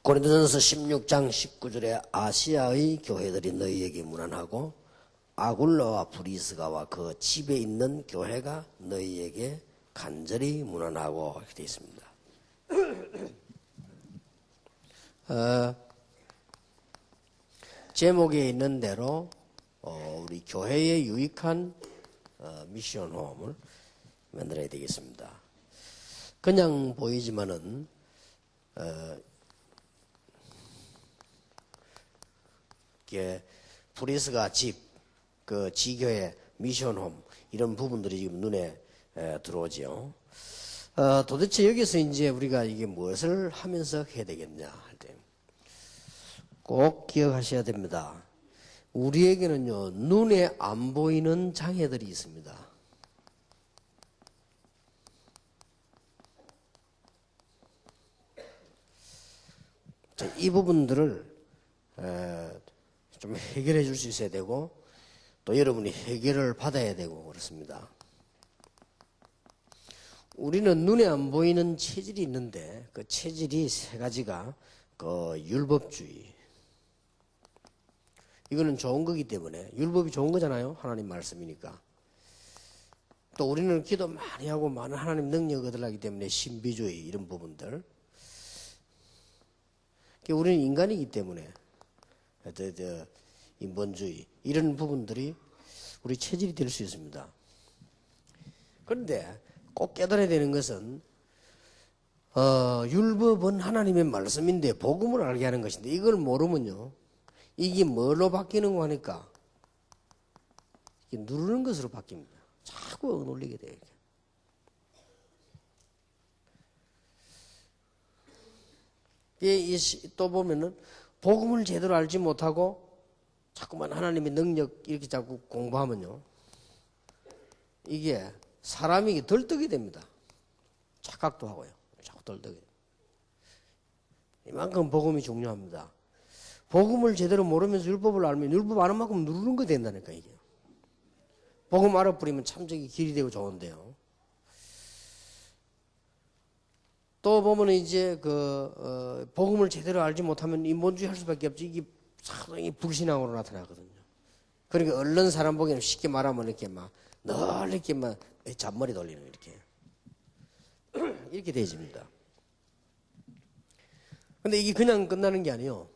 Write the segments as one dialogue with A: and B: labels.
A: 고린도전서 16장 19절에 아시아의 교회들이 너희에게 문안하고 아굴라와 브리스가와 그 집에 있는 교회가 너희에게 간절히 문안하고 이렇게 되어 있습니다. 제목에 있는 대로 우리 교회에 유익한 미션 홈을 만들어야 되겠습니다. 그냥 보이지만은 브리스가 집, 그 지교회 미션홈 이런 부분들이 지금 눈에 들어오죠. 도대체 여기서 이제 우리가 이게 무엇을 하면서 해야 되겠냐 할 때 꼭 기억하셔야 됩니다. 우리에게는요 눈에 안 보이는 장애들이 있습니다. 이 부분들을 좀 해결해 줄 수 있어야 되고 또 여러분이 해결을 받아야 되고 그렇습니다. 우리는 눈에 안 보이는 체질이 있는데 그 체질이 세 가지가 그 율법주의. 이거는 좋은 거기 때문에 율법이 좋은 거잖아요. 하나님 말씀이니까. 또 우리는 기도 많이 하고 많은 하나님 능력을 얻으려기 때문에 신비주의 이런 부분들. 우리는 인간이기 때문에 인본주의 이런 부분들이 우리 체질이 될 수 있습니다. 그런데 꼭 깨달아야 되는 것은 율법은 하나님의 말씀인데 복음을 알게 하는 것인데 이걸 모르면요 이게 뭘로 바뀌는 거니까 누르는 것으로 바뀝니다. 자꾸 억눌리게 돼요. 또 보면은 복음을 제대로 알지 못하고 자꾸만 하나님의 능력 이렇게 자꾸 공부하면요 이게 사람이 덜떡이 됩니다. 착각도 하고요. 자꾸 덜떡이 됩니다. 이만큼 복음이 중요합니다. 복음을 제대로 모르면서 율법을 알면 율법 아는 만큼 누르는 거 된다니까 이게. 복음 알아버리면 참 저기 길이 되고 좋은데요. 또 보면 이제 복음을 제대로 알지 못하면 인본주의 할 수밖에 없지. 이게 상당히 불신앙으로 나타나거든요. 그러니까 얼른 사람 보기에는 쉽게 말하면 이렇게 막 늘 이렇게 막 잔머리 돌리는 이렇게 되어집니다. 근데 이게 그냥 끝나는 게 아니에요.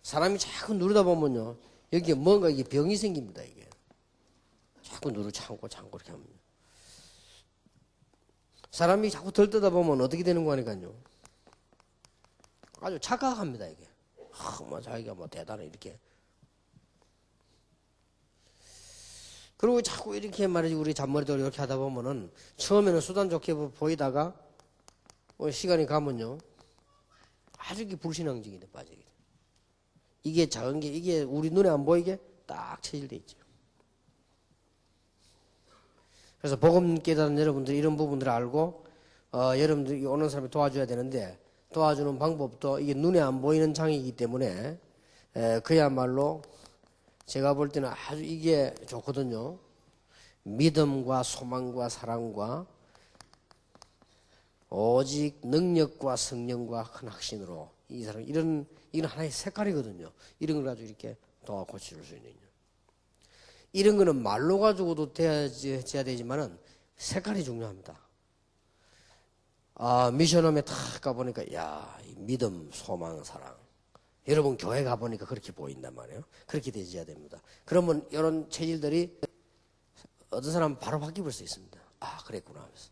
A: 사람이 자꾸 누르다 보면요 여기에 뭔가 이게 병이 생깁니다. 이게 자꾸 참고 이렇게 하면 사람이 자꾸 덜떠다 보면 어떻게 되는 거니까요. 아주 착각합니다 이게. 자기가 대단해 이렇게. 그리고 자꾸 이렇게 말이지 우리 잔머리도 이렇게 하다 보면은 처음에는 수단 좋게 보이다가 시간이 가면요 아주 불신앙적이 빠지게 돼. 이게 작은 게 이게 우리 눈에 안 보이게 딱 체질돼 있죠. 그래서 복음 깨달은 여러분들이 이런 부분들을 알고 여러분들이 오는 사람이 도와줘야 되는데 도와주는 방법도 이게 눈에 안 보이는 장애이기 때문에 그야말로 제가 볼 때는 아주 이게 좋거든요. 믿음과 소망과 사랑과 오직 능력과 성령과 큰 확신으로 이 사람 이건 하나의 색깔이거든요. 이런 걸 가지고 이렇게 도와 고쳐줄 수 있는 이런 거는 말로 가지고도 돼야 되지만은 색깔이 중요합니다. 미션홈에 탁 가보니까 믿음, 소망, 사랑. 여러분 교회 가보니까 그렇게 보인단 말이에요. 그렇게 되어야 됩니다. 그러면 이런 체질들이 어떤 사람은 바로 바뀌어볼 수 있습니다. 그랬구나 하면서.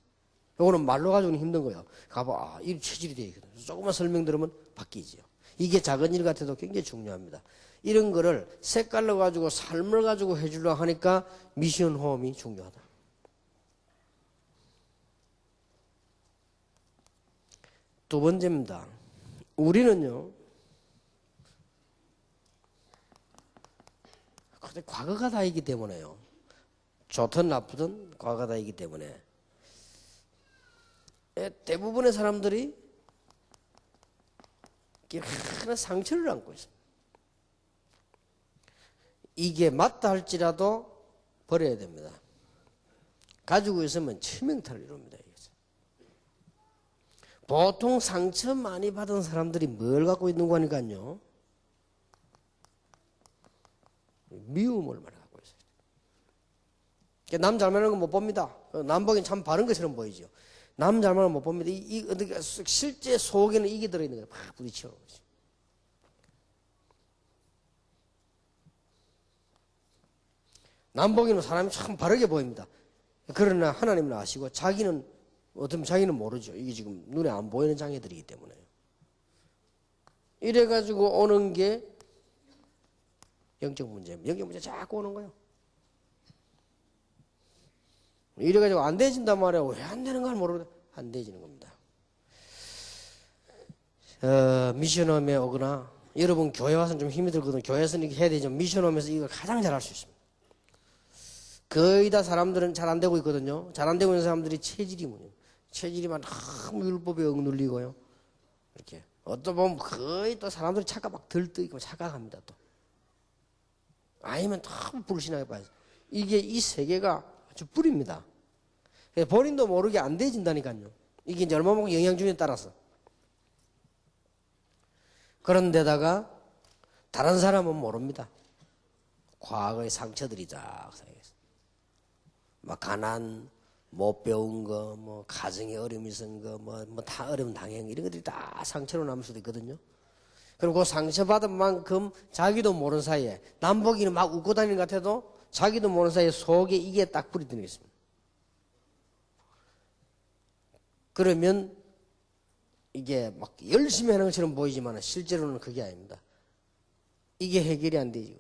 A: 요거는 말로 가지고는 힘든 거예요. 가봐, 이 체질이 되어 있거든요. 조금만 설명 들으면 바뀌지요. 이게 작은 일 같아도 굉장히 중요합니다. 이런 거를 색깔로 가지고 삶을 가지고 해주려 하니까 미션 홈이 중요하다. 두 번째입니다. 우리는요, 과거가 다이기 때문에요. 좋든 나쁘든 과거가 다이기 때문에 대부분의 사람들이 큰 상처를 안고 있습니다. 이게 맞다 할지라도 버려야 됩니다. 가지고 있으면 치명타를 이룹니다. 보통 상처 많이 받은 사람들이 뭘 갖고 있는 거니까요? 미움을 많이 갖고 있어요. 남 잘못하는 건 못 봅니다. 남 보기엔 참 바른 것처럼 보이죠. 남 잘못하는 건 못 봅니다. 실제 속에는 이게 들어있는 거예요. 막 부딪히는 거죠. 남 보기에는 사람이 참 바르게 보입니다. 그러나 하나님은 아시고 자기는 어쩌면 자기는 모르죠. 이게 지금 눈에 안 보이는 장애들이기 때문에. 이래가지고 오는 게 영적 문제입니다. 영적 문제 자꾸 오는 거예요. 이래가지고 안 되진단 말이에요. 왜 안 되는 걸 모르고 안 되지는 겁니다. 미션홈에 오거나 여러분 교회 와서는 좀 힘이 들거든요. 교회에서는 이렇게 해야 되죠. 미션홈에서 이걸 가장 잘할 수 있습니다. 거의 다 사람들은 잘 안 되고 있거든요. 잘 안 되고 있는 사람들이 체질이 뭐예요? 체질이만 너무 율법에 억눌리고요. 이렇게 어떤 보면 거의 또 사람들이 착각 막 들뜨고 착각합니다. 또 아니면 너무 불신하게 봐요. 이게 이 세계가 아주 뿌립니다. 본인도 모르게 안 되진다니까요. 이게 이제 얼마만큼 영향주에 따라서. 그런데다가 다른 사람은 모릅니다. 과거의 상처들이 쫙 쌓여있어요. 막 가난, 못 배운 거, 뭐 가정에 어려움이 있은 거, 뭐 다 어려움 당한 이런 것들이 다 상처로 남을 수도 있거든요. 그리고 그 상처받은 만큼 자기도 모르는 사이에 남보기는 막 웃고 다니는 것 같아도 자기도 모르는 사이에 속에 이게 딱 뿌리드는 게 있습니다. 그러면 이게 막 열심히 하는 것처럼 보이지만 실제로는 그게 아닙니다. 이게 해결이 안 되지.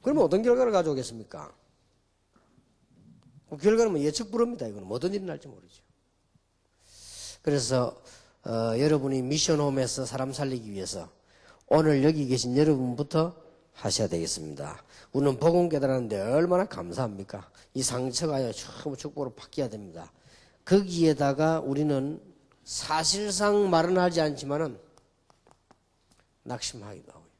A: 그러면 어떤 결과를 가져오겠습니까? 그 결과는 뭐 예측 불허입니다. 이거는 어떤 일이 날지 모르죠. 그래서 여러분이 미션홈에서 사람 살리기 위해서 오늘 여기 계신 여러분부터 하셔야 되겠습니다. 우리는 복음 깨달았는데 얼마나 감사합니까? 이 상처가 전부 축복으로 바뀌어야 됩니다. 거기에다가 우리는 사실상 말은 하지 않지만은 낙심하기도 하고요.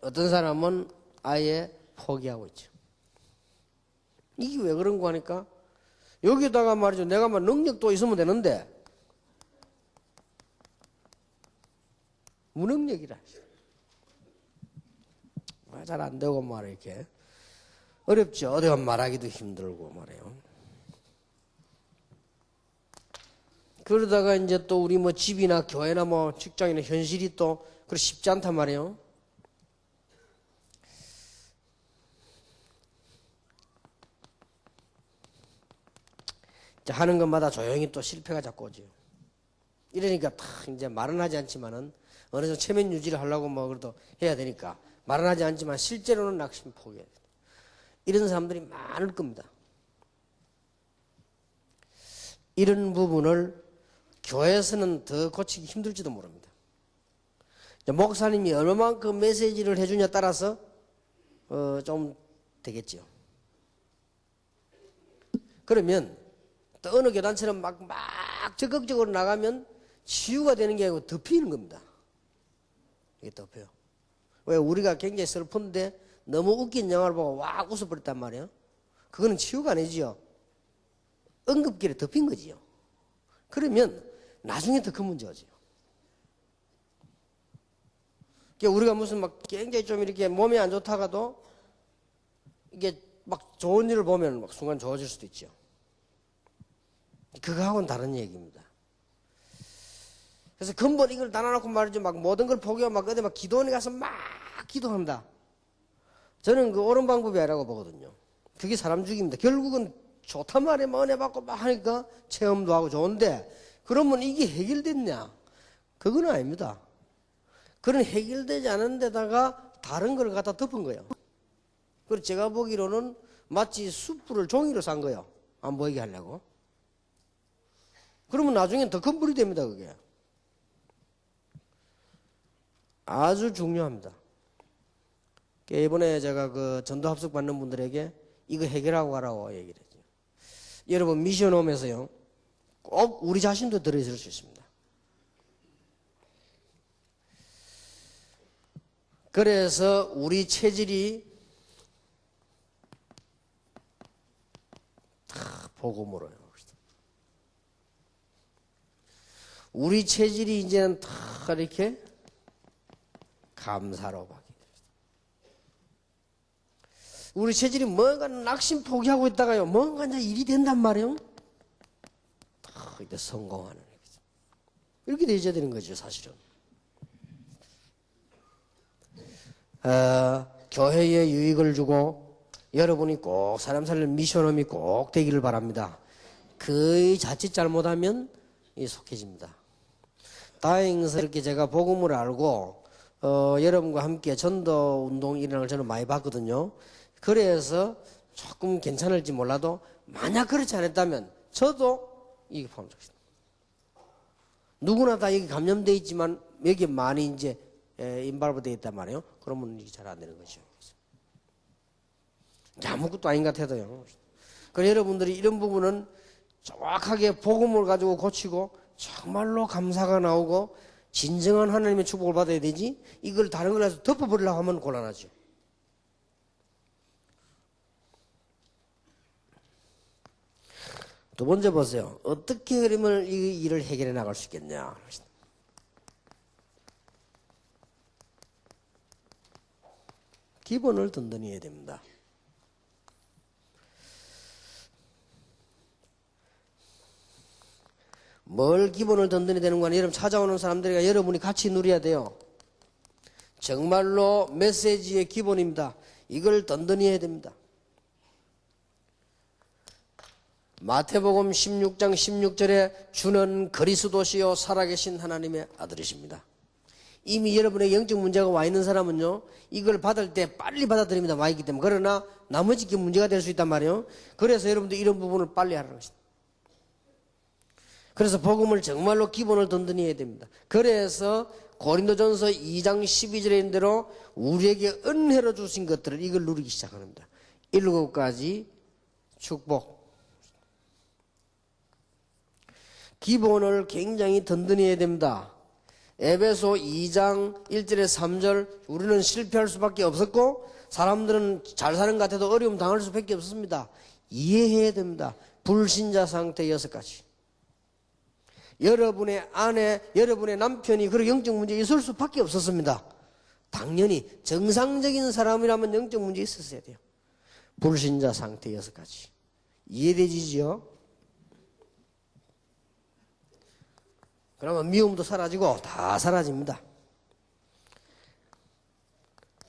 A: 어떤 사람은 아예 포기하고 있죠. 이게 왜 그런 거 하니까 여기다가 말이죠. 내가 막 능력도 있으면 되는데 무능력이라. 잘 안 되고 말이야 이렇게 어렵죠. 어디가 말하기도 힘들고 말이에요. 그러다가 이제 또 우리 뭐 집이나 교회나 뭐 직장이나 현실이 또 그렇게 쉽지 않단 말이에요. 하는 것마다 조용히 또 실패가 자꾸 오죠. 이러니까 탁 이제 말은 하지 않지만은 어느 정도 체면 유지를 하려고 뭐 그래도 해야 되니까 말은 하지 않지만 실제로는 낙심 포기해야 돼요. 이런 사람들이 많을 겁니다. 이런 부분을 교회에서는 더 고치기 힘들지도 모릅니다. 목사님이 얼마만큼 메시지를 해주냐에 따라서 좀 되겠죠. 그러면 또 어느 교단처럼 막 적극적으로 나가면 치유가 되는 게 아니고 덮이는 겁니다. 이게 덮여요. 왜 우리가 굉장히 슬픈데 너무 웃긴 영화를 보고 와 웃어버렸단 말이에요. 그거는 치유가 아니지요. 응급기를 덮인 거지요. 그러면 나중에 더 큰 문제가 오지요. 우리가 무슨 막 굉장히 좀 이렇게 몸이 안 좋다가도 이게 막 좋은 일을 보면 막 순간 좋아질 수도 있죠. 그거하고는 다른 얘기입니다. 그래서 근본 이걸 다 놔놓고 말이죠. 막 모든 걸 포기하고 막 어디 막 기도원에 가서 막 기도한다. 저는 그 옳은 방법이 아니라고 보거든요. 그게 사람 죽입니다. 결국은 좋단 말이에요. 뭐 은혜 받고 막 하니까 체험도 하고 좋은데 그러면 이게 해결됐냐? 그건 아닙니다. 그런 해결되지 않은 데다가 다른 걸 갖다 덮은 거예요. 그리고 제가 보기로는 마치 숯불을 종이로 싼 거예요. 안 보이게 하려고. 그러면 나중엔 더 큰 불이 됩니다, 그게. 아주 중요합니다. 이번에 제가 그 전도 합숙 받는 분들에게 이거 해결하고 가라고 얘기를 했죠. 여러분, 미션홈에서요, 꼭 우리 자신도 들어있을 수 있습니다. 그래서 우리 체질이 다 복음으로요. 우리 체질이 이제는 다 이렇게 감사로 바뀌게 됩니다. 우리 체질이 뭔가 낙심 포기하고 있다가요, 뭔가 이제 일이 된단 말이에요. 다 이제 성공하는 거죠. 이렇게 되어야 되는 거죠, 사실은. 교회에 유익을 주고 여러분이 꼭 사람 살릴 미션홈이 꼭 되기를 바랍니다. 그 자칫 잘못하면 속해집니다. 다행스럽게 제가 복음을 알고 여러분과 함께 전도 운동 일어나는 걸 저는 많이 봤거든요. 그래서 조금 괜찮을지 몰라도 만약 그렇지 않았다면 저도 이게 포함되겠습니다. 누구나 다 여기 감염되어 있지만 여기 많이 이제 인발브 되어 있단 말이에요. 그러면 이게 잘 안 되는 거죠. 아무것도 아닌 것 같아도요. 그래서 여러분들이 이런 부분은 정확하게 복음을 가지고 고치고 정말로 감사가 나오고 진정한 하나님의 축복을 받아야 되지, 이걸 다른 걸 해서 덮어버리려고 하면 곤란하죠. 두 번째 보세요. 어떻게 그러면 이 일을 해결해 나갈 수 있겠냐. 기본을 든든히 해야 됩니다. 뭘 기본을 든든히 되는 거는 여러분 찾아오는 사람들과 여러분이 같이 누려야 돼요. 정말로 메시지의 기본입니다. 이걸 든든히 해야 됩니다. 마태복음 16장 16절에 주는 그리스도시요 살아계신 하나님의 아들이십니다. 이미 여러분의 영적 문제가 와 있는 사람은요, 이걸 받을 때 빨리 받아들입니다. 와 있기 때문에. 그러나 나머지 게 문제가 될 수 있단 말이에요. 그래서 여러분들 이런 부분을 빨리 하라는 것입니다. 그래서 복음을 정말로 기본을 든든히 해야 됩니다. 그래서 고린도전서 2장 12절에 있는 대로 우리에게 은혜로 주신 것들을 이걸 누리기 시작합니다. 7가지 축복. 기본을 굉장히 든든히 해야 됩니다. 에베소 2장 1절에 3절, 우리는 실패할 수밖에 없었고 사람들은 잘 사는 것 같아도 어려움 당할 수밖에 없었습니다. 이해해야 됩니다. 불신자 상태 6가지. 여러분의 아내, 여러분의 남편이 그런 영적 문제 있을 수밖에 없었습니다. 당연히 정상적인 사람이라면 영적 문제 있었어야 돼요. 불신자 상태 6가지. 이해되지죠? 그러면 미움도 사라지고 다 사라집니다.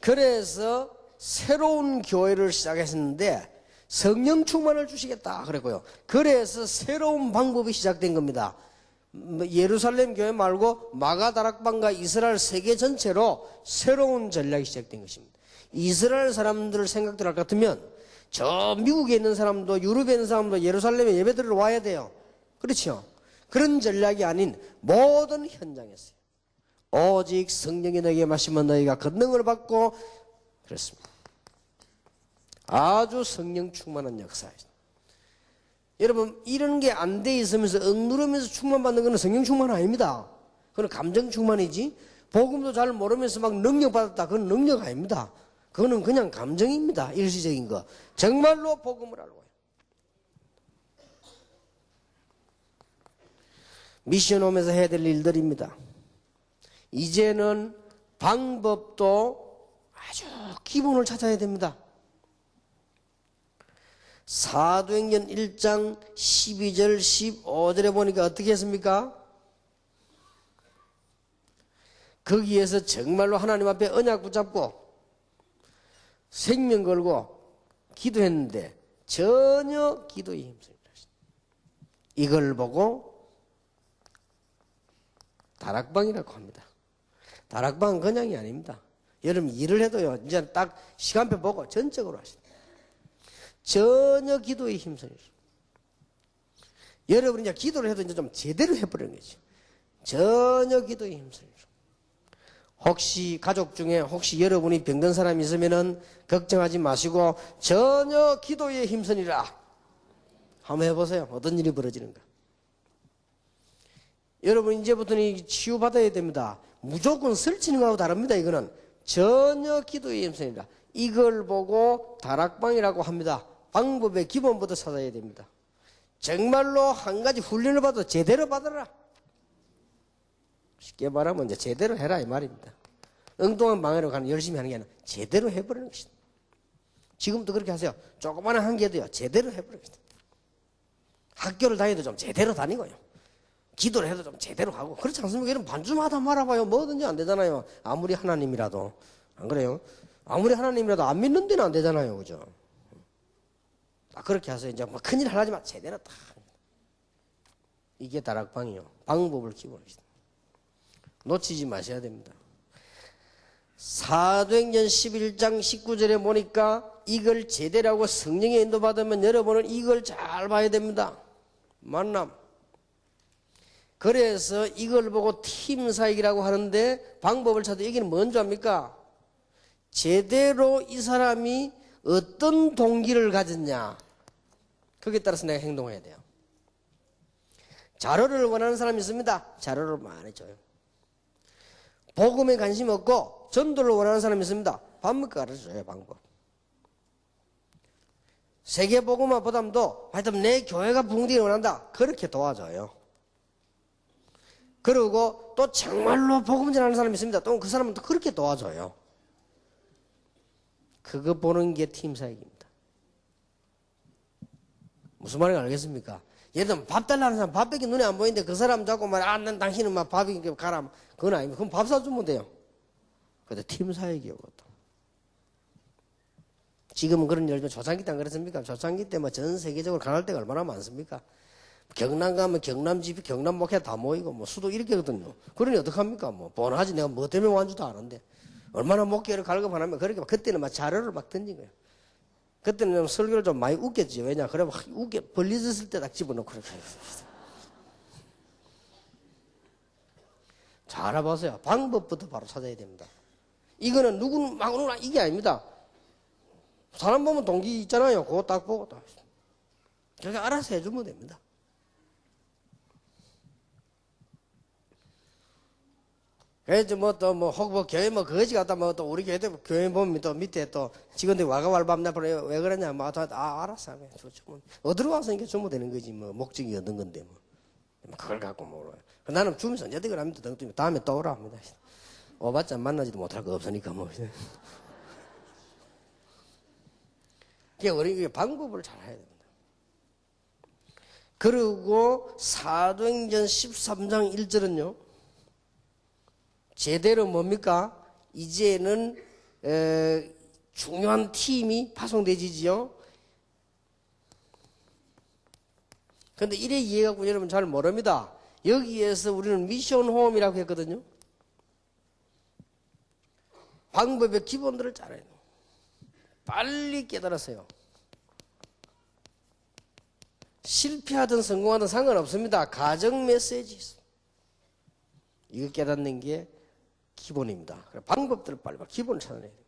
A: 그래서 새로운 교회를 시작했는데 성령 충만을 주시겠다 그랬고요. 그래서 새로운 방법이 시작된 겁니다. 예루살렘 교회 말고 마가다락방과 이스라엘 세계 전체로 새로운 전략이 시작된 것입니다. 이스라엘 사람들 생각들 같으면 저 미국에 있는 사람도 유럽에 있는 사람도 예루살렘에 예배드리러 와야 돼요. 그렇죠? 그런 전략이 아닌 모든 현장에서요. 오직 성령이 너에게 마시면 너희가 권능을 받고 그렇습니다. 아주 성령 충만한 역사입니다. 여러분 이런 게 안 돼 있으면서 억누르면서 충만받는 것은 성령 충만 아닙니다. 그건 감정 충만이지 복음도 잘 모르면서 막 능력 받았다 그건 능력 아닙니다. 그거는 그냥 감정입니다. 일시적인 거. 정말로 복음을 알고 미션홈에서 해야 될 일들입니다. 이제는 방법도 아주 기본을 찾아야 됩니다. 사도행전 1장 12절 15절에 보니까 어떻게 했습니까? 거기에서 정말로 하나님 앞에 언약 붙잡고 생명 걸고 기도했는데 전혀 기도에 힘씁니다. 이걸 보고 다락방이라고 합니다. 다락방은 그냥이 아닙니다. 여러분 일을 해도요, 이제 딱 시간표 보고 전적으로 하십니다. 전혀 기도에 힘쓰는 거죠. 여러분이 이제 기도를 해도 이제 좀 제대로 해버리는 거죠. 전혀 기도에 힘쓰는 거죠. 혹시 가족 중에 혹시 여러분이 병든 사람이 있으면은 걱정하지 마시고 전혀 기도에 힘쓰니라. 한번 해보세요. 어떤 일이 벌어지는가. 여러분 이제부터는 치유받아야 됩니다. 무조건 설치는 거하고 다릅니다. 이거는 전혀 기도에 힘쓰니라. 이걸 보고 다락방이라고 합니다. 방법의 기본부터 찾아야 됩니다. 정말로 한 가지 훈련을 받아 제대로 받아라. 쉽게 말하면 이제 제대로 해라 이 말입니다. 엉뚱한 방향으로 가는 열심히 하는 게 아니라 제대로 해버리는 것이다. 지금도 그렇게 하세요. 조그마한 한 개도요. 제대로 해버리는 것이다. 학교를 다니도 좀 제대로 다니고요. 기도를 해도 좀 제대로 하고. 그렇지 않습니까? 이런 반주마다 말아봐요. 뭐든지 안 되잖아요. 아무리 하나님이라도. 안 그래요? 아무리 하나님이라도 안 믿는 데는 안 되잖아요. 그죠? 그렇게 하세요. 이제 뭐 큰일 하지만 제대로 딱. 이게 다락방이요. 방법을 기본으로. 놓치지 마셔야 됩니다. 사도행전 11장 19절에 보니까 이걸 제대로 하고 성령의 인도받으면 여러분은 이걸 잘 봐야 됩니다. 만남. 그래서 이걸 보고 팀사역이라고 하는데 방법을 찾아 여기는 뭔지 압니까? 제대로 이 사람이 어떤 동기를 가졌냐. 거기에 따라서 내가 행동해야 돼요. 자료를 원하는 사람이 있습니다. 자료를 많이 줘요. 복음에 관심 없고 전도를 원하는 사람이 있습니다. 방법 가르쳐줘요. 방법. 세계복음화보담도 하여튼 내 교회가 붕대를 원한다. 그렇게 도와줘요. 그리고 또 정말로 복음 전하는 사람이 있습니다. 또 그 사람은 또 그렇게 도와줘요. 그거 보는 게 팀사역입니다. 무슨 말인지 알겠습니까? 예를 들면 밥 달라는 사람 밥밖에 눈에 안 보이는데 그 사람 자꾸 난 당신은 막 밥이 가라. 그건 아닙니다. 그럼 밥 사주면 돼요. 근데 팀사역이요, 그것도. 지금은 그런 일, 초창기 때 안 그랬습니까? 초창기 때 전 세계적으로 강할 때가 얼마나 많습니까? 경남 가면 경남 집이 경남 목회 다 모이고 수도 이렇게 거든요. 그러니 어떡합니까? 뻔하지 내가 뭐 때문에 완주도 아는데. 얼마나 목회를 갈급하냐면 그렇게 그때는 자료를 던진 거예요. 그때는 설교를 좀 많이 웃겼지. 왜냐? 그래 벌리졌을 때 딱 집어넣고 그렇게 했어요. 잘 알아보세요. 방법부터 바로 찾아야 됩니다. 이거는 누구는 막 누구나 이게 아닙니다. 사람 보면 동기 있잖아요. 그거 딱 보고 딱. 그렇게 알아서 해주면 됩니다. 그래서 혹 교회 거지 같다 또 우리 교회도 교회 보면 또 밑에 또 직원들이 와가 밟나 왜 그러냐 알았어 주면 어디로 와서 이게 주면 되는 거지 목적이 얻은 건데 그걸 갖고 뭐로 나는 주면서 언제 그걸 합니다. 다음에 또 오라 합니다. 오봤자 만나지도 못할 거 없으니까 우리 방법을 잘 해야 됩니다. 그리고 사도행전 13장 1절은요. 제대로 뭡니까? 이제는 중요한 팀이 파송되지요. 그런데 이래 이해가 여러분 잘 모릅니다. 여기에서 우리는 미션 호흡이라고 했거든요. 방법의 기본들을 잘 해요. 빨리 깨달았어요. 실패하든 성공하든 상관없습니다. 가정 메시지 있어요. 이거 깨닫는 게 기본입니다. 방법들을 빨리 기본을 찾아내야 돼요.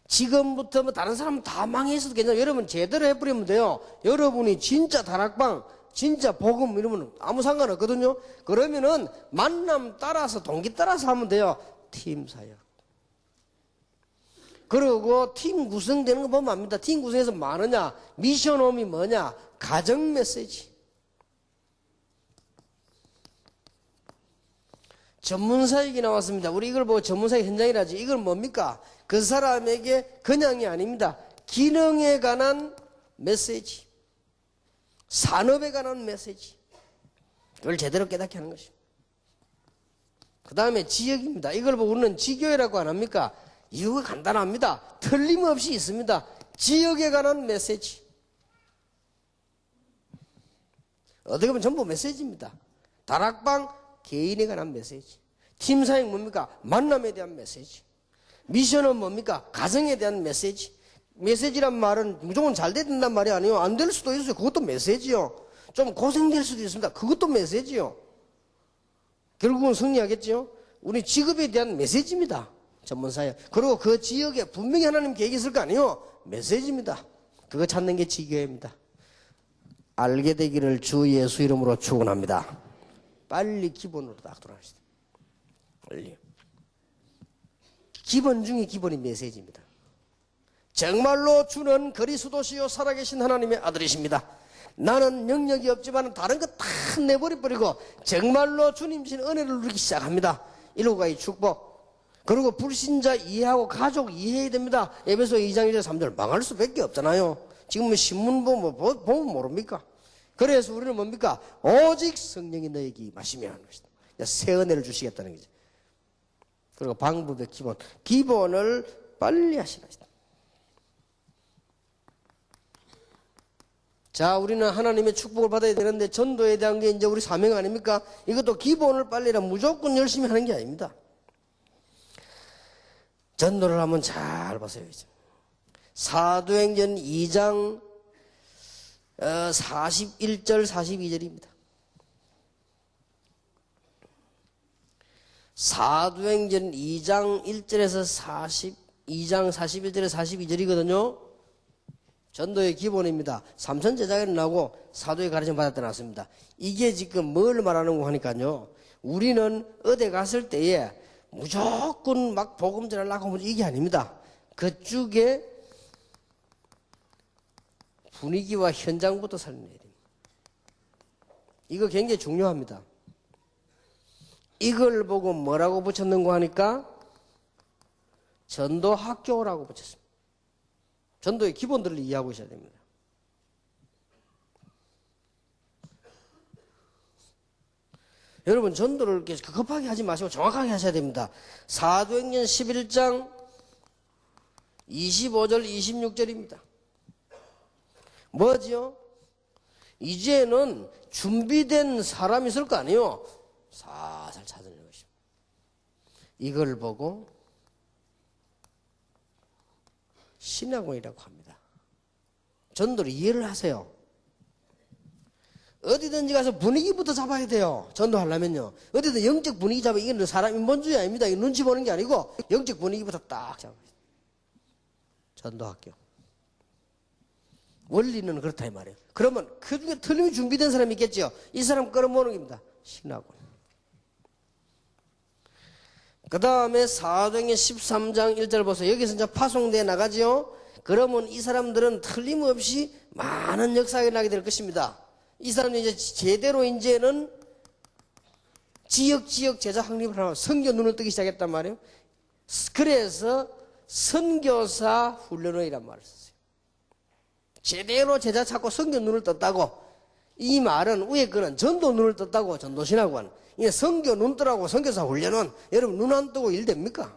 A: 지금부터 다른 사람은 다 망해있어도 괜찮아요. 여러분 제대로 해버리면 돼요. 여러분이 진짜 다락방, 진짜 복음 이러면 아무 상관없거든요. 그러면은 만남 따라서 동기 따라서 하면 돼요. 팀 사역. 그리고 팀 구성되는 거 보면 압니다. 팀 구성에서 많으냐, 미션홈이 뭐냐, 가정 메시지. 전문사역이 나왔습니다. 우리 이걸 보고 전문사역 현장이라지. 이건 뭡니까? 그 사람에게 그냥이 아닙니다. 기능에 관한 메시지, 산업에 관한 메시지. 그걸 제대로 깨닫게 하는 것입니다. 그 다음에 지역입니다. 이걸 보고 우리는 지교회라고 안 합니까? 이유가 간단합니다. 틀림없이 있습니다. 지역에 관한 메시지. 어떻게 보면 전부 메시지입니다. 다락방 개인에 관한 메시지. 팀사역 뭡니까? 만남에 대한 메시지. 미션은 뭡니까? 가정에 대한 메시지. 메시지란 말은 무조건 잘 된단 말이 아니에요. 안 될 수도 있어요. 그것도 메시지요. 좀 고생될 수도 있습니다. 그것도 메시지요. 결국은 승리하겠죠. 우리 직업에 대한 메시지입니다. 전문사역. 그리고 그 지역에 분명히 하나님 계획이 있을 거 아니에요. 메시지입니다. 그거 찾는 게 지교회입니다. 알게 되기를 주 예수 이름으로 축원합니다. 빨리 기본으로 딱 돌아가시다. 빨리. 기본 중에 기본이 메시지입니다. 정말로 주는 그리스도시요 살아계신 하나님의 아들이십니다. 나는 능력이 없지만 다른 거 다 내버려버리고 정말로 주님 신 은혜를 누리기 시작합니다. 일곱가지 축복. 그리고 불신자 이해하고 가족 이해해야 됩니다. 에베소 2장 1절 3절 망할 수밖에 없잖아요. 지금 신문 보면 모릅니까? 그래서 우리는 뭡니까? 오직 성령이 너에게 임하시면 하는 것이다. 새 은혜를 주시겠다는 거죠. 그리고 방법의 기본을 빨리 하시는 것이다. 자, 우리는 하나님의 축복을 받아야 되는데 전도에 대한 게 이제 우리 사명 아닙니까? 이것도 기본을 빨리라 무조건 열심히 하는 게 아닙니다. 전도를 한번 잘 보세요. 사도행전 2장 41절 42절입니다. 사도행전 2장 1절에서 2장 41절에서 42절이거든요. 전도의 기본입니다. 삼천 제자가 일어나고 사도의 가르침 받았다 나왔습니다. 이게 지금 뭘 말하는 거 하니까요. 우리는 어디 갔을 때에 무조건 막 복음 전하려고 하면 이게 아닙니다. 그쪽에 분위기와 현장부터 살려야 됩니다. 이거 굉장히 중요합니다. 이걸 보고 뭐라고 붙였는가 하니까 전도학교라고 붙였습니다. 전도의 기본들을 이해하고 있어야 됩니다. 여러분 전도를 이렇게 급하게 하지 마시고 정확하게 하셔야 됩니다. 사도행전 11장 25절 26절입니다. 뭐지요? 이제는 준비된 사람이 있을 거 아니에요. 살살 찾는 것입니다. 이걸 보고 신학원이라고 합니다. 전도를 이해를 하세요. 어디든지 가서 분위기부터 잡아야 돼요. 전도하려면요. 어디든 영적 분위기 잡아야 이건 사람 인본주의 아닙니다. 이건 눈치 보는 게 아니고 영적 분위기부터 딱 잡아야 돼요. 전도학교. 원리는 그렇다 이 말이에요. 그러면 그 중에 틀림이 준비된 사람이 있겠죠. 이 사람 끌어모으는 겁니다. 신학원. 그 다음에 사도행전 13장 1절 보세요. 여기서 이제 파송되어 나가죠. 그러면 이 사람들은 틀림없이 많은 역사가 일어나게 될 것입니다. 이 사람들이 이제 제대로 이제는 지역 제자 확립을 하고 선교 눈을 뜨기 시작했단 말이에요. 그래서 선교사 훈련원이란 말을 썼어요. 제대로 제자 찾고 선교 눈을 떴다고. 이 말은 위에 거는 전도 눈을 떴다고 전도신학원. 이게 선교 눈 뜨라고 선교사 훈련은 여러분 눈 안 뜨고 일 됩니까?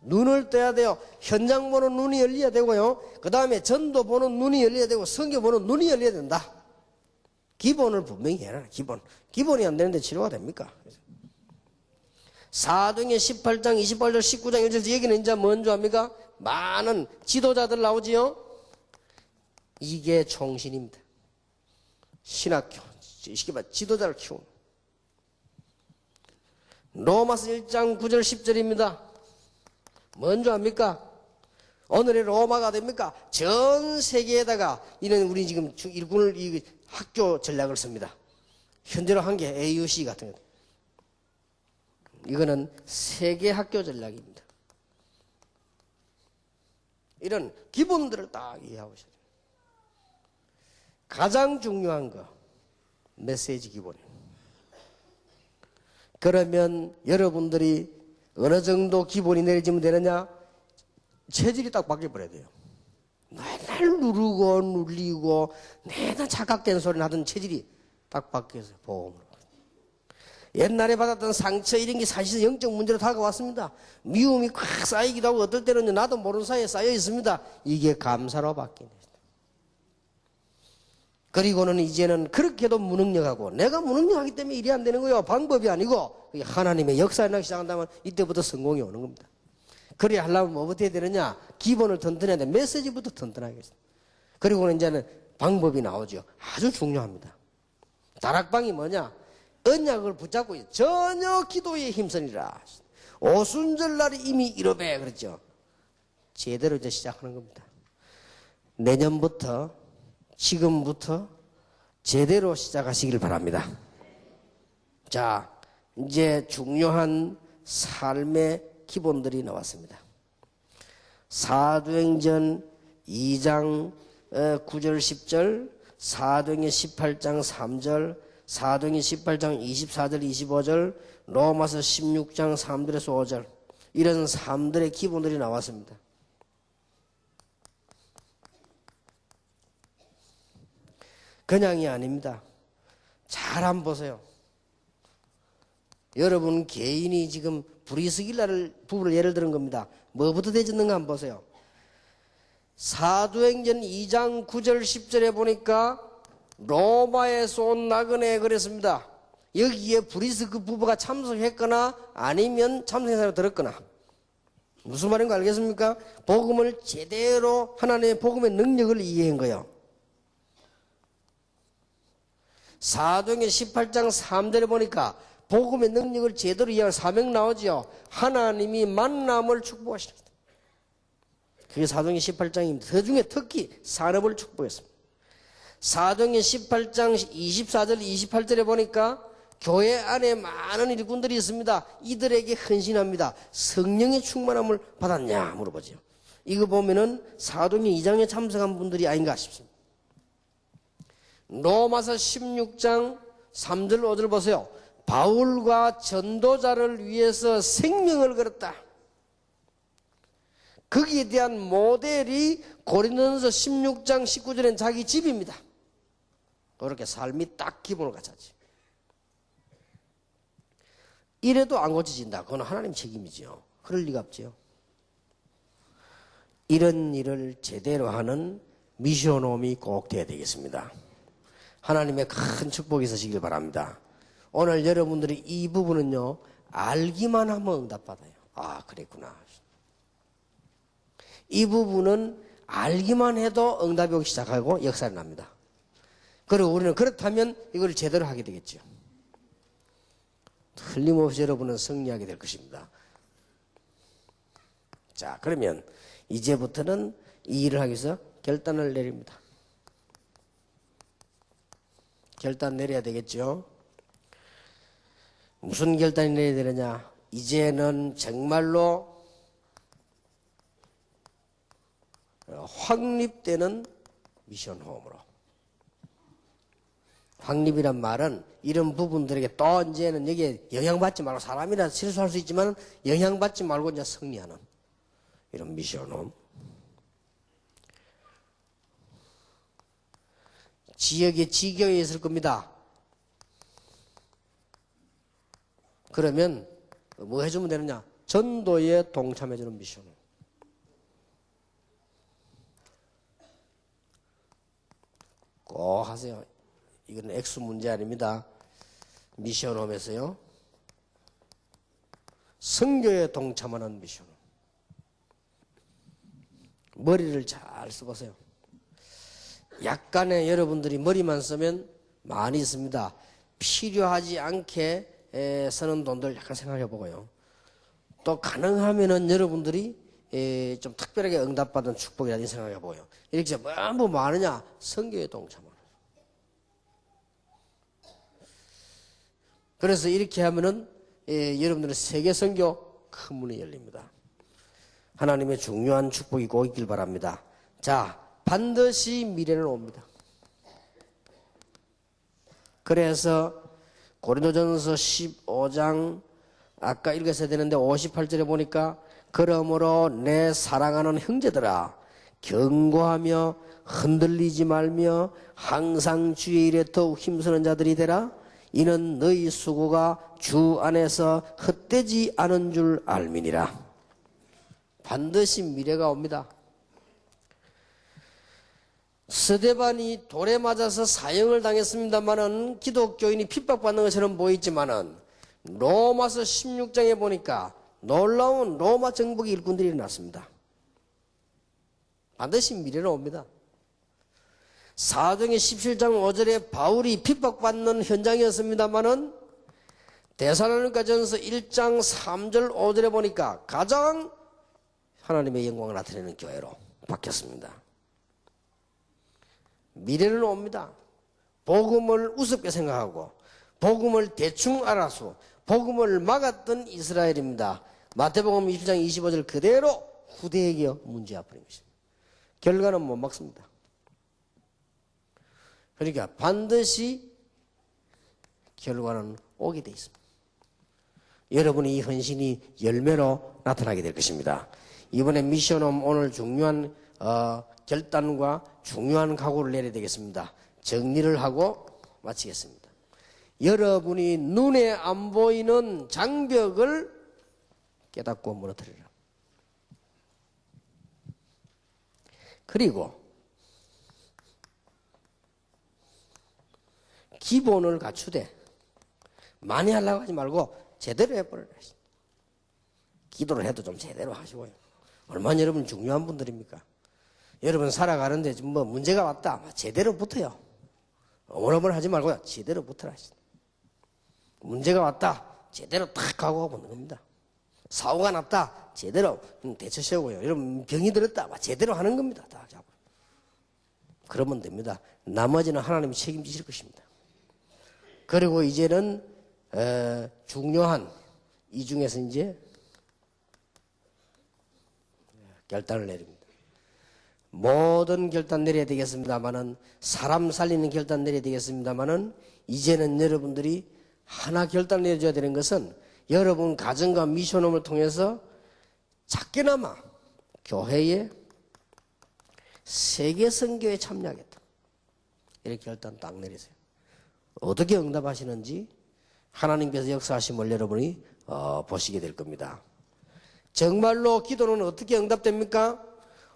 A: 눈을 떠야 돼요. 현장 보는 눈이 열려야 되고요. 그 다음에 전도 보는 눈이 열려야 되고 선교 보는 눈이 열려야 된다. 기본을 분명히 해라. 기본이 안 되는데 치료가 됩니까? 사도행전 18장 28절 19장 1절 여기는 이제 뭔지 압니까? 많은 지도자들 나오지요. 이게 총신입니다. 신학교 쉽게 말 지도자를 키우는. 로마서 1장 9절 10절입니다. 뭔지 압니까? 오늘의 로마가 됩니까? 전 세계에다가 이는 우리 지금 일군을 이 학교 전략을 씁니다. 현재로 한 게 AUC 같은 거. 이거는 세계 학교 전략입니다. 이런 기본들을 딱 이해하고 있어야 돼요. 가장 중요한 거 메시지 기본. 그러면 여러분들이 어느 정도 기본이 내려지면 되느냐? 체질이 딱 바뀌어버려야 돼요. 맨날 누르고 눌리고 매날 착각된 소리를 하던 체질이 딱 바뀌어서 보험으로. 옛날에 받았던 상처 이런 게 사실 영적 문제로 다가왔습니다. 미움이 꽉 쌓이기도 하고 어떨 때는 나도 모르는 사이에 쌓여 있습니다. 이게 감사로 바뀌는 거죠. 그리고는 이제는 그렇게도 무능력하고 내가 무능력하기 때문에 일이 안 되는 거예요. 방법이 아니고 하나님의 역사에 나기 시작한다면 이때부터 성공이 오는 겁니다. 그래야 하려면 뭐부터 해야 되느냐? 기본을 튼튼해야 돼. 메시지부터 튼튼하겠습니다. 그리고는 이제는 방법이 나오죠. 아주 중요합니다. 다락방이 뭐냐? 언약을 붙잡고 전혀 기도에 힘쓰니라. 오순절날이 이미 이러배 그랬죠. 제대로 이제 시작하는 겁니다. 내년부터 지금부터 제대로 시작하시길 바랍니다. 자, 이제 중요한 삶의 기본들이 나왔습니다. 사도행전 2장 9절 10절 사도행전 18장 3절, 사도행전 18장 24절 25절, 로마서 16장 3절에서 5절, 이런 3들의 기본들이 나왔습니다. 그냥이 아닙니다. 잘 한번 보세요. 여러분 개인이 지금 브리스길라를 부부를 예를 들은 겁니다. 뭐부터 되졌는가 한번 보세요. 사도행전 2장 9절 10절에 보니까 로마에서 온 나그네 그랬습니다. 여기에 브리스 그 부부가 참석했거나 아니면 참석한 사람이 들었거나, 무슨 말인가 알겠습니까? 복음을 제대로 하나님의 복음의 능력을 이해한 거예요. 사도행전 18장 3절에 보니까 복음의 능력을 제대로 이해할 사명 나오죠. 하나님이 만남을 축복하시는, 그게 사도행전 18장입니다. 그 중에 특히 산업을 축복했습니다. 사도행전 18장 24절 28절에 보니까 교회 안에 많은 일꾼들이 있습니다. 이들에게 헌신합니다. 성령의 충만함을 받았냐 물어보죠. 이거 보면은 사도행전 2장에 참석한 분들이 아닌가 싶습니다. 로마서 16장 3절 5절 보세요. 바울과 전도자를 위해서 생명을 걸었다. 거기에 대한 모델이 고린도전서 16장 19절엔 자기 집입니다. 그렇게 삶이 딱 기본을 갖췄지. 이래도 안 고쳐진다. 그건 하나님 책임이죠. 그럴 리가 없죠. 이런 일을 제대로 하는 미션홈이 꼭 돼야 되겠습니다. 하나님의 큰 축복이 있으시길 바랍니다. 오늘 여러분들이 이 부분은요, 알기만 하면 응답받아요. 아, 그랬구나. 이 부분은 알기만 해도 응답이 오기 시작하고 역사를 납니다. 그리고 우리는 그렇다면 이걸 제대로 하게 되겠죠. 틀림없이 여러분은 승리하게 될 것입니다. 자, 그러면 이제부터는 이 일을 하기 위해서 결단을 내립니다. 결단 내려야 되겠죠. 무슨 결단이 내려야 되느냐? 이제는 정말로 확립되는 미션홈으로. 확립이란 말은 이런 부분들에게 또 이제는 여기에 영향받지 말고, 사람이라 실수할 수 있지만 영향받지 말고 이제 승리하는 이런 미션홈. 지역에 지교에 있을 겁니다. 그러면 뭐 해주면 되느냐? 전도에 동참해주는 미션홈. 꼭 하세요. 이건 액수 문제 아닙니다. 미션홈에서요, 선교에 동참하는 미션홈. 머리를 잘 써보세요. 약간의 여러분들이 머리만 쓰면 많이 있습니다. 필요하지 않게 쓰는 돈들 약간 생각해 보고요. 또 가능하면은 여러분들이 좀 특별하게 응답받은 축복이라든지 생각해 보고요. 이렇게 전부 뭐 하느냐? 선교에 동참하는. 그래서 이렇게 하면은 여러분들의 세계 선교 큰 문이 열립니다. 하나님의 중요한 축복이 꼭 있길 바랍니다. 자, 반드시 미래는 옵니다. 그래서 고린도전서 15장 아까 읽었어야 되는데 58절에 보니까, 그러므로 내 사랑하는 형제들아, 견고하며 흔들리지 말며 항상 주의 일에 더욱 힘쓰는 자들이 되라. 이는 너희 수고가 주 안에서 헛되지 않은 줄 알미니라. 반드시 미래가 옵니다. 스데반이 돌에 맞아서 사형을 당했습니다마는 기독교인이 핍박받는 것처럼 보이지만은 로마서 16장에 보니까 놀라운 로마 정복의 일꾼들이 일어났습니다. 반드시 미래는 옵니다. 사도행전 17장 5절에 바울이 핍박받는 현장이었습니다마는 데살로니가전서 1장 3절 5절에 보니까 가장 하나님의 영광을 나타내는 교회로 바뀌었습니다. 미래는 옵니다. 복음을 우습게 생각하고 복음을 대충 알아서 복음을 막았던 이스라엘입니다. 마태복음 20장 25절 그대로 후대에게 문제 앞버린 것입니다. 결과는 못 막습니다. 그러니까 반드시 결과는 오게 돼 있습니다. 여러분의 이 헌신이 열매로 나타나게 될 것입니다. 이번에 미션홈 오늘 중요한 결단과 중요한 각오를 내려야 되겠습니다. 정리를 하고 마치겠습니다. 여러분이 눈에 안 보이는 장벽을 깨닫고 무너뜨리라. 그리고 기본을 갖추되 많이 하려고 하지 말고 제대로 해버려라. 기도를 해도 좀 제대로 하시고요. 얼마나 여러분 중요한 분들입니까? 여러분 살아가는데 뭐 문제가 왔다. 제대로 붙어요. 어머러물 하지 말고요. 제대로 붙어라. 문제가 왔다. 제대로 탁 가고 보는 겁니다. 사고가 났다. 제대로 대처 세우고요. 여러분 병이 들었다. 제대로 하는 겁니다. 다 잡고. 그러면 됩니다. 나머지는 하나님이 책임지실 것입니다. 그리고 이제는 중요한 이 중에서 이제 결단을 내립니다. 모든 결단 내려야 되겠습니다만은 사람 살리는 결단 내려야 되겠습니다만은 이제는 여러분들이 하나 결단 내줘야 되는 것은 여러분 가정과 미션홈을 통해서 작게나마 교회에 세계 선교에 참여하겠다. 이렇게 결단 딱 내리세요. 어떻게 응답하시는지 하나님께서 역사하심을 여러분이 보시게 될 겁니다. 정말로 기도는 어떻게 응답됩니까?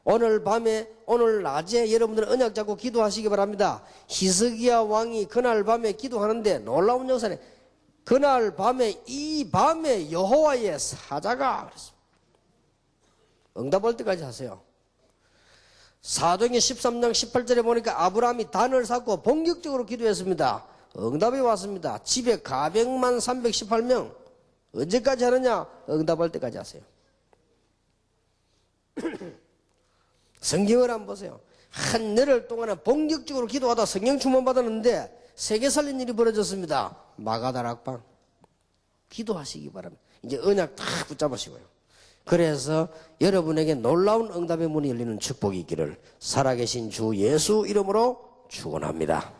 A: 오늘 밤에 오늘 낮에 여러분들 언약 잡고 기도하시기 바랍니다. 히스기야 왕이 그날 밤에 기도하는데 놀라운 역사네. 그날 밤에 이 밤에 여호와의 사자가 그랬습니다. 응답할 때까지 하세요. 사도행전 13장 18절에 보니까 아브라함이 단을 쌓고 본격적으로 기도했습니다. 응답이 왔습니다. 집에 가백만 318명. 언제까지 하느냐? 응답할 때까지 하세요. 성경을 한번 보세요. 한 열흘 동안에 본격적으로 기도하다 성령 충만 받았는데 세계 살린 일이 벌어졌습니다. 마가다락방. 기도하시기 바랍니다. 이제 언약 다 붙잡으시고요. 그래서 여러분에게 놀라운 응답의 문이 열리는 축복이 있기를 살아계신 주 예수 이름으로 축원합니다.